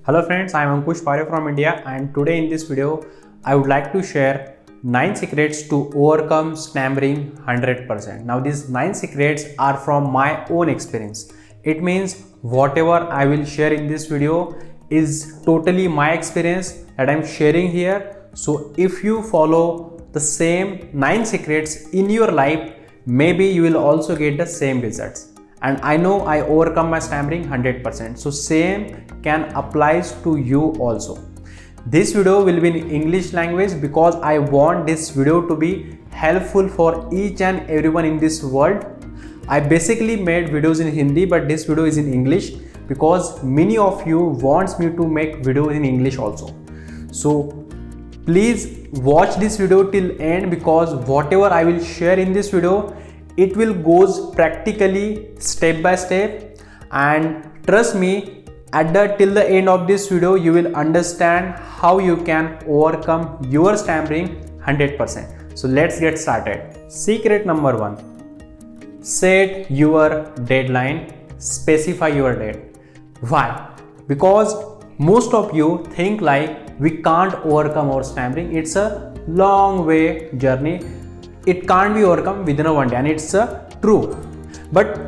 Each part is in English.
Hello friends, I am Ankush Pare from India, and today in this video I would like to share 9 secrets to overcome stammering 100%. Now these 9 secrets are from my own experience. It means whatever I will share in this video is totally my experience that I am sharing here. So if you follow the same 9 secrets in your life, maybe you will also get the same results. And I know I overcome my stammering 100%. So same can applies to you also. This video will be in English language because I want this video to be helpful for each and everyone in this world. I basically made videos in Hindi, but this video is in English because many of you wants me to make videos in English also. So please watch this video till end, because whatever I will share in this video, it will goes practically step by step, and trust me, till the end of this video you will understand how you can overcome your stammering 100%. So let's get started. Secret number 1: set your deadline, specify your date. Why? Because most of you think like we can't overcome our stammering. It's a long way journey. It can't be overcome within a one day, and it's true. But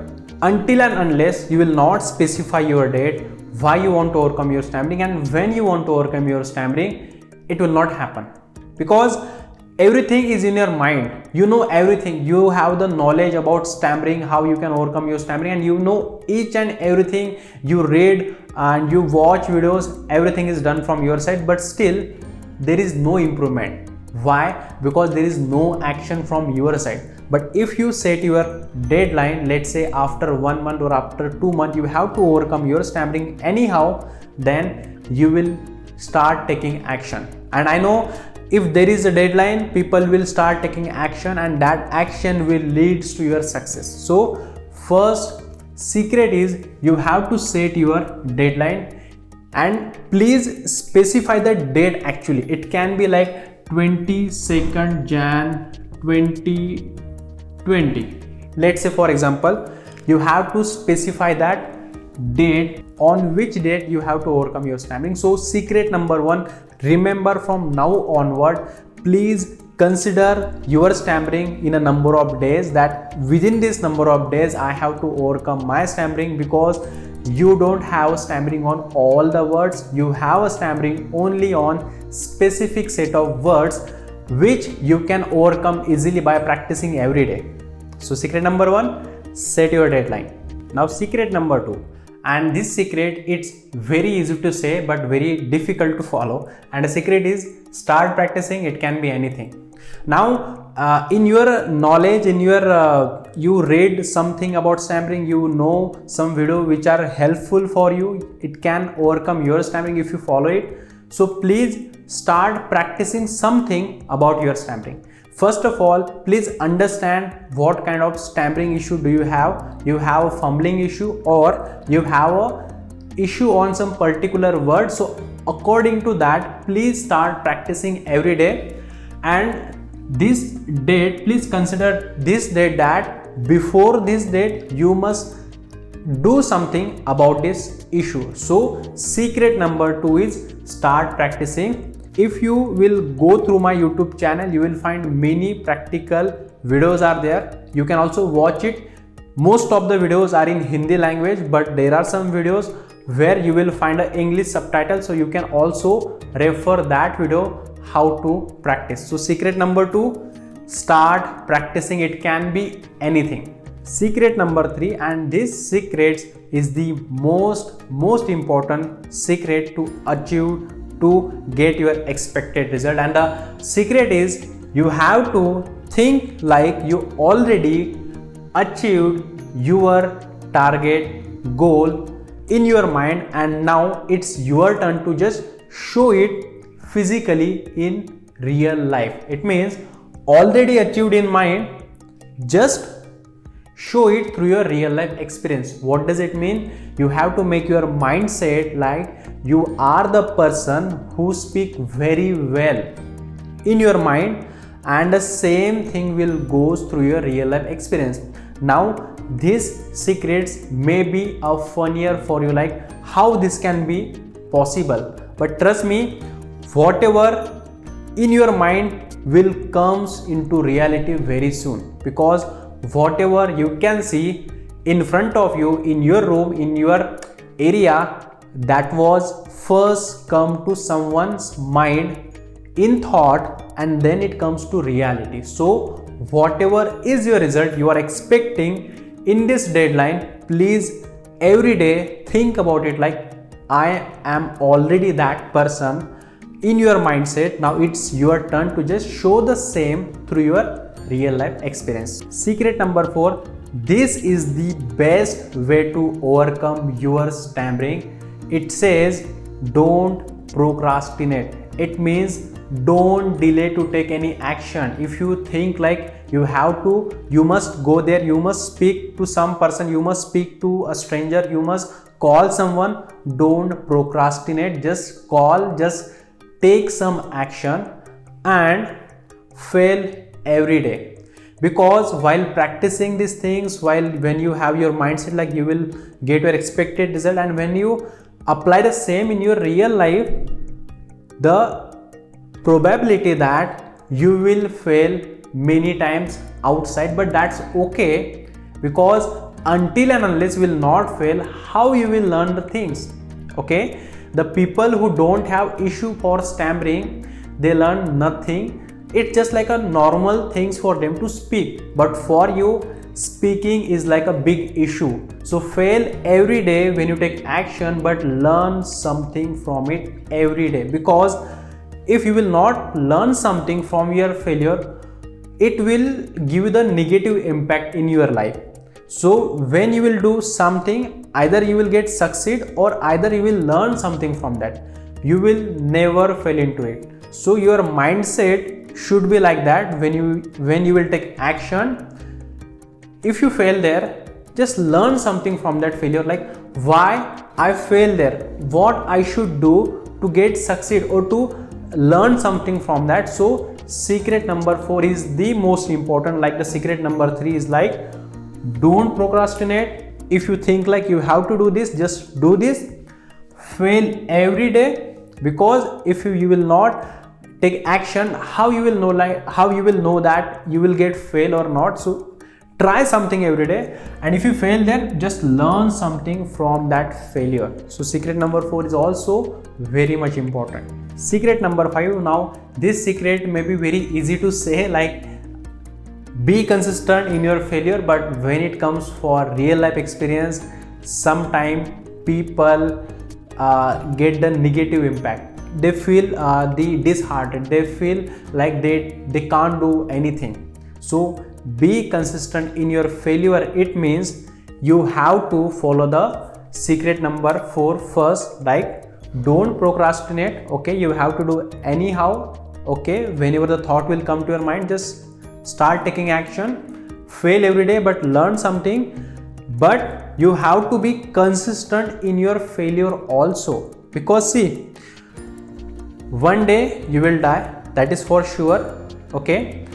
until and unless you will not specify your date, why you want to overcome your stammering, and when you want to overcome your stammering, it will not happen. Because everything is in your mind. You know everything. You have the knowledge about stammering, how you can overcome your stammering, and you know each and everything. You read and you watch videos. Everything is done from your side, but still there is no improvement. Why? Because there is no action from your side. But if you set your deadline, let's say after 1 month or after 2 months you have to overcome your stammering anyhow, then you will start taking action. And I know if there is a deadline, people will start taking action, and that action will lead to your success. So first secret is you have to set your deadline, and please specify the date. Actually it can be like 22nd Jan 2020. Let's say for example, you have to specify that date, on which date you have to overcome your stammering. So secret number 1, remember from now onward, please consider your stammering in a number of days, that within this number of days I have to overcome my stammering. Because you don't have stammering on all the words, you have a stammering only on specific set of words which you can overcome easily by practicing every day. So secret number 1, set your deadline. Now secret number 2, and this secret, it's very easy to say but very difficult to follow, and the secret is start practicing. It can be anything. Now in your knowledge, in your you read something about stammering, you know some video which are helpful for you, it can overcome your stammering if you follow it. So please start practicing something about your stammering. First of all, please understand what kind of stammering issue do you have. You have a fumbling issue, or you have a issue on some particular word. So according to that, please start practicing every day. And this date, please consider this date, that before this date you must do something about this issue. So secret number 2 is start practicing. If you will go through my YouTube channel, you will find many practical videos are there. You can also watch it. Most of the videos are in Hindi language, but there are some videos where you will find an English subtitle, so you can also refer that video how to practice. So secret number 2, start practicing. It can be anything. Secret number 3, and this secret is the most important secret to achieve, to get your expected result. And the secret is you have to think like you already achieved your target goal in your mind, and now it's your turn to just show it physically in real life. It means already achieved in mind, just show it through your real life experience. What does it mean? You have to make your mindset like you are the person who speak very well in your mind, and the same thing will goes through your real life experience. Now these secrets may be funnier for you, like how this can be possible. But trust me, whatever in your mind will comes into reality very soon, because whatever you can see in front of you, in your room, in your area, that was first come to someone's mind in thought, and then it comes to reality. So whatever is your result you are expecting in this deadline, please every day think about it like, I am already that person in your mindset. Now it's your turn to just show the same through your real life experience. Secret number 4, this is the best way to overcome your stammering. It says don't procrastinate. It means don't delay to take any action. If you think like you have to, you must go there, you must speak to some person, you must speak to a stranger, you must call someone, don't procrastinate. Just call, just take some action and fail every day. Because while practicing these things, when you have your mindset like you will get your expected result, and when you apply the same in your real life, the probability that you will fail many times outside, but that's okay, because until and unless you will not fail, how you will learn the things? Okay, the people who don't have issue for stammering, they learn nothing. It's just like a normal things for them to speak, but for you speaking is like a big issue. So fail every day when you take action, but learn something from it every day, because if you will not learn something from your failure, it will give you the negative impact in your life. So when you will do something, either you will get succeed or either you will learn something from that. You will never fail into it. So your mindset should be like that. When you will take action, if you fail there, just learn something from that failure, like why I failed there, what I should do to get succeed or to learn something from that. So secret number 4 is the most important. Like the secret number 3 is like, don't procrastinate. If you think like you have to do this, just do this. Fail every day, because if you will not take action, how you will know that you will get fail or not? So try something every day, and if you fail, then just learn something from that failure. So secret number 4 is also very much important. Secret number 5, now this secret may be very easy to say, like be consistent in your failure, but when it comes for real life experience, sometimes people get the negative impact. They feel disheartened, they feel like they can't do anything. So be consistent in your failure. It means you have to follow the secret number 4 first, like don't procrastinate. Okay, you have to do anyhow. Okay, whenever the thought will come to your mind, just start taking action. Fail every day, but learn something. But you have to be consistent in your failure also, because see, one day you will die, that is for sure. Okay,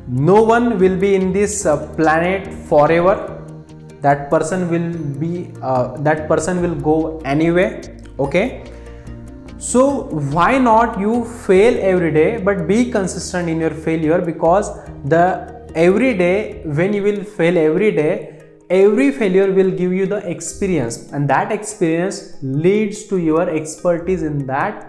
no one will be in this planet forever. That person will go anyway. Okay, so why not you fail every day, but be consistent in your failure, because the every day when you will fail every day, every failure will give you the experience, and that experience leads to your expertise in that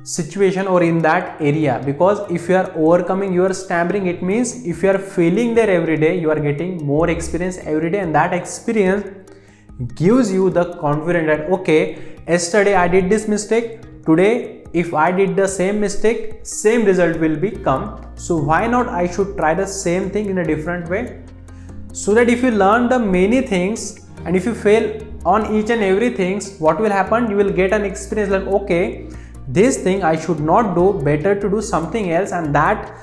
situation or in that area. Because if you are overcoming your stammering, it means if you are failing there every day, you are getting more experience every day, and that experience gives you the confidence that okay, yesterday I did this mistake, today if I did the same mistake, same result will come. So why not I should try the same thing in a different way? So that if you learn the many things, and if you fail on each and every things, what will happen? You will get an experience like okay, this thing I should not do, better to do something else, and that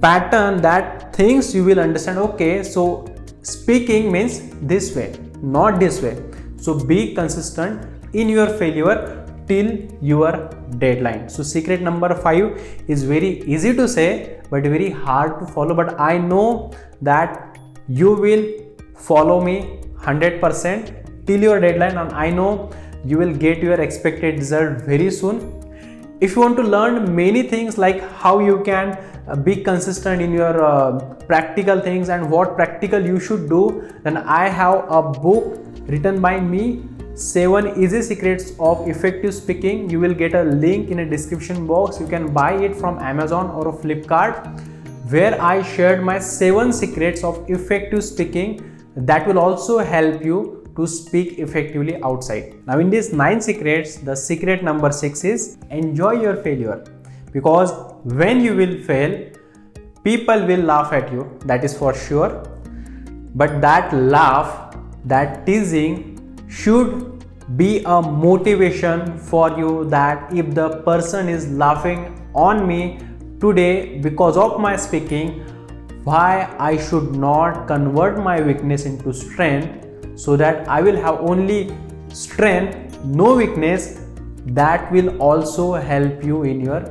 pattern, that things you will understand. Okay, so speaking means this way, not this way. So be consistent in your failure till your deadline. So secret number 5 is very easy to say but very hard to follow, but I know that you will follow me 100% till your deadline, and I know you will get your expected result very soon. If you want to learn many things like how you can be consistent in your practical things and what practical you should do, then I have a book written by me, 7 Easy Secrets of Effective Speaking. You will get a link in a description box. You can buy it from Amazon or Flipkart, where I shared my 7 secrets of effective speaking that will also help you to speak effectively outside. Now in these 9 secrets, the secret number 6 is enjoy your failure, because when you will fail, people will laugh at you, that is for sure. But that laugh, that teasing should be a motivation for you, that if the person is laughing on me today because of my speaking, why I should not convert my weakness into strength, so that I will have only strength, no weakness. That will also help you in your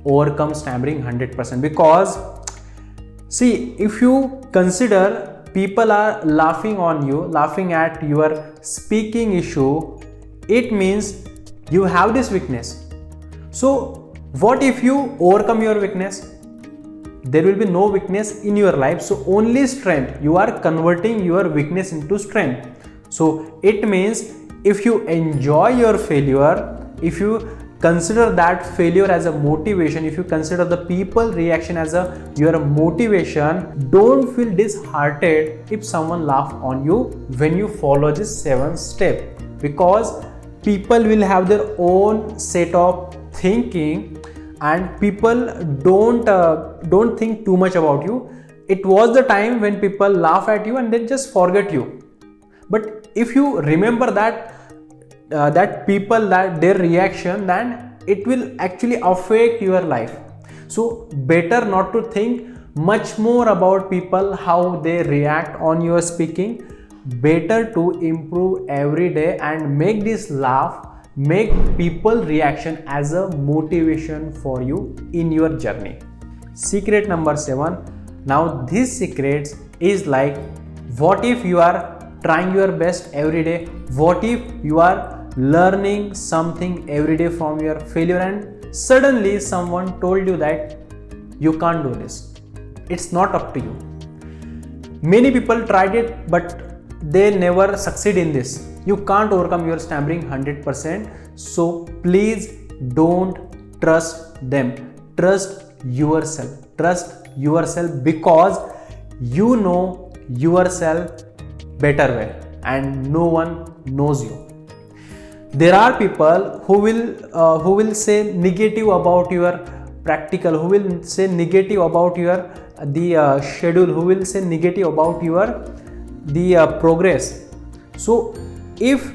overcome stammering 100%. Because see, if you consider people are laughing on you, laughing at your speaking issue, it means you have this weakness. So what if you overcome your weakness? There will be no weakness in your life, so only strength. You are converting your weakness into strength. So it means if you enjoy your failure, if you consider that failure as a motivation, if you consider the people reaction as your motivation, don't feel disheartened if someone laugh on you when you follow this 7th step, because people will have their own set of thinking and people don't think too much about you. It was the time when people laugh at you and then just forget you. But if you remember that people, that their reaction, then it will actually affect your life. So better not to think much more about people, how they react on your speaking. Better to improve every day and make this laugh, make people reaction as a motivation for you in your journey. Secret number 7. Now this secret is like, what if you are trying your best every day? What if you are learning something every day from your failure and suddenly someone told you that you can't do this? It's not up to you. Many people tried it, but they never succeed in this. You can't overcome your stammering 100%. So please don't trust them. Trust yourself. Trust yourself, because you know yourself better way and no one knows you. There are people who will say negative about your practical, who will say negative about your schedule, who will say negative about your progress. So if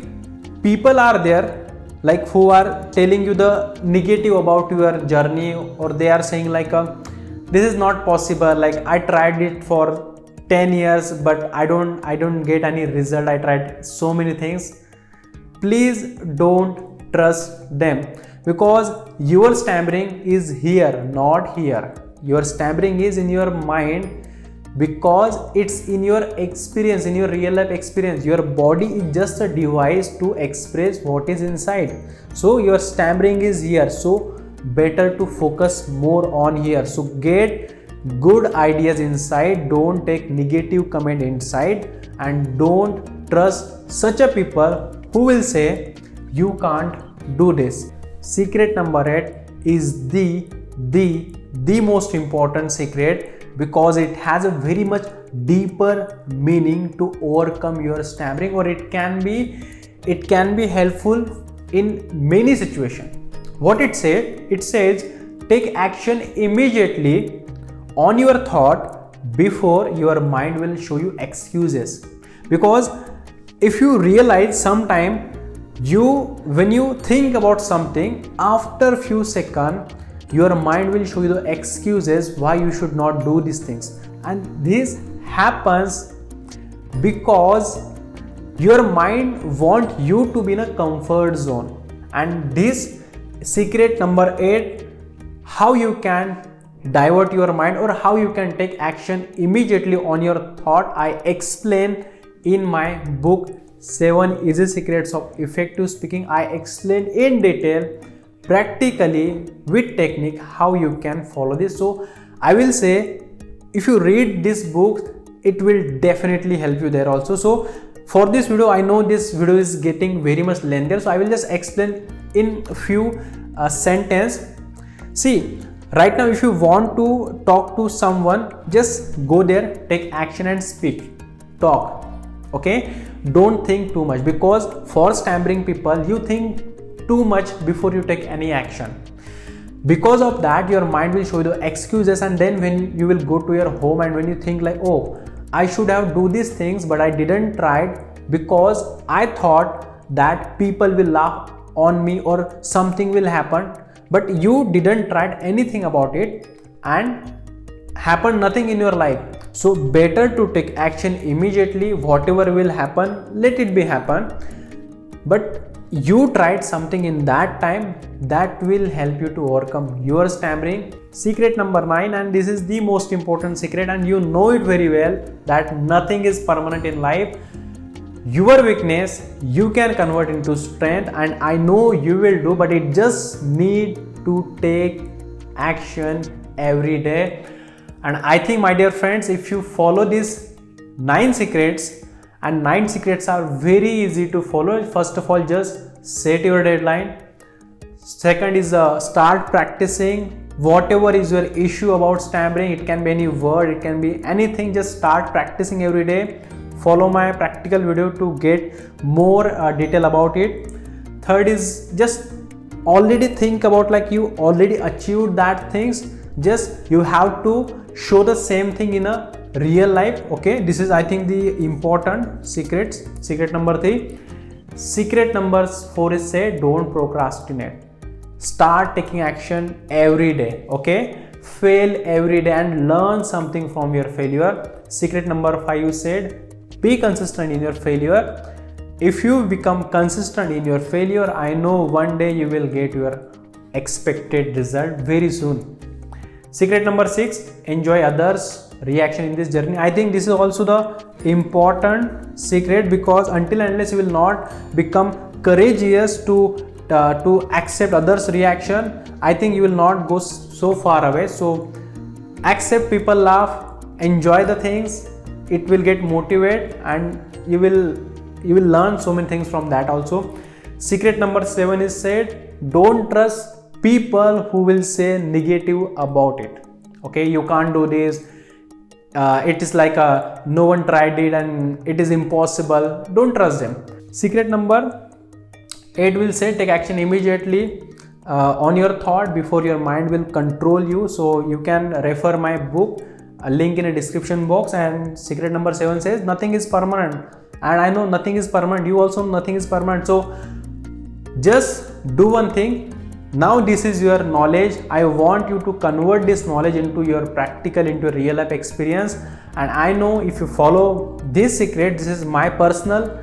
people are there like who are telling you the negative about your journey, or they are saying like this is not possible, like I tried it for 10 years but I don't get any result, I tried so many things, please don't trust them, because your stammering is here, not here. Your stammering is in your mind, because it's in your experience, in your real life experience. Your body is just a device to express what is inside. So your stammering is here, so better to focus more on here. So get good ideas inside, don't take negative comment inside, and don't trust such a people who will say you can't do this. Secret number 8 is the most important secret, because it has a very much deeper meaning to overcome your stammering, or it can be helpful in many situations. What it says take action immediately on your thought before your mind will show you excuses. Because if you realize sometime when you think about something, after few seconds your mind will show you the excuses why you should not do these things. And this happens because your mind wants you to be in a comfort zone. And this secret number 8, how you can divert your mind or how you can take action immediately on your thought, I explain in my book 7 easy secrets of effective speaking. I explained in detail, practically with technique, how you can follow this. So I will say, if you read this book, it will definitely help you there also. So for this video, I know this video is getting very much lengthier, so I will just explain in a few sentences. See, right now if you want to talk to someone, just go there, take action and speak, talk. Okay, don't think too much, because for stammering people, you think too much before you take any action. Because of that, your mind will show you the excuses, and then when you will go to your home and when you think like, oh, I should have do these things, but I didn't try it because I thought that people will laugh on me or something will happen, but you didn't try anything about it and happened nothing in your life. So better to take action immediately. Whatever will happen, let it be happen, but you tried something in that time that will help you to overcome your stammering. Secret number 9, and this is the most important secret, and you know it very well, that nothing is permanent in life. Your weakness you can convert into strength, and I know you will do, but it just need to take action every day. And I think, my dear friends, if you follow these 9 secrets, and 9 secrets are very easy to follow. First of all, just set your deadline. Second is start practicing. Whatever is your issue about stammering, it can be any word, it can be anything, just start practicing every day. Follow my practical video to get more detail about it. Third is just already think about like you already achieved that things, just you have to show the same thing in a real life. Okay, this is I think the important secrets. Secret number 3. Secret number 4 is, say, don't procrastinate. Start taking action every day. Okay, fail every day and learn something from your failure. Secret number 5, you said, be consistent in your failure. If you become consistent in your failure, I know one day you will get your expected result very soon. Secret number 6, enjoy others' reaction in this journey. I think this is also the important secret, because until and unless you will not become courageous to accept others' reaction, I think you will not go so far away. So accept people laugh, enjoy the things, it will get motivated, and you will learn so many things from that also. Secret number 7 is said, don't trust people who will say negative about it. Okay, you can't do this, it is like no one tried it and it is impossible. Don't trust them. Secret number 8 will say, take action immediately on your thought before your mind will control you. So you can refer my book, a link in a description box. And secret number 7 says, nothing is permanent, and I know nothing is permanent, you also know nothing is permanent. So just do one thing. Now this is your knowledge. I want you to convert this knowledge into your practical, into real life experience. And I know if you follow this secret, this is my personal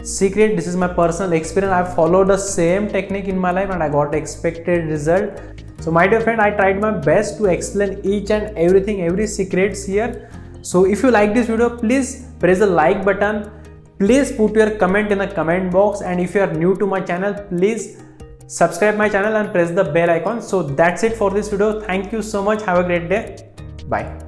secret, this is my personal experience. I followed the same technique in my life and I got the expected result. So my dear friend, I tried my best to explain each and everything, every secrets here. So if you like this video, please press the like button. Please put your comment in the comment box. And if you are new to my channel, please subscribe my channel and press the bell icon. So that's it for this video. Thank you so much. Have a great day. Bye.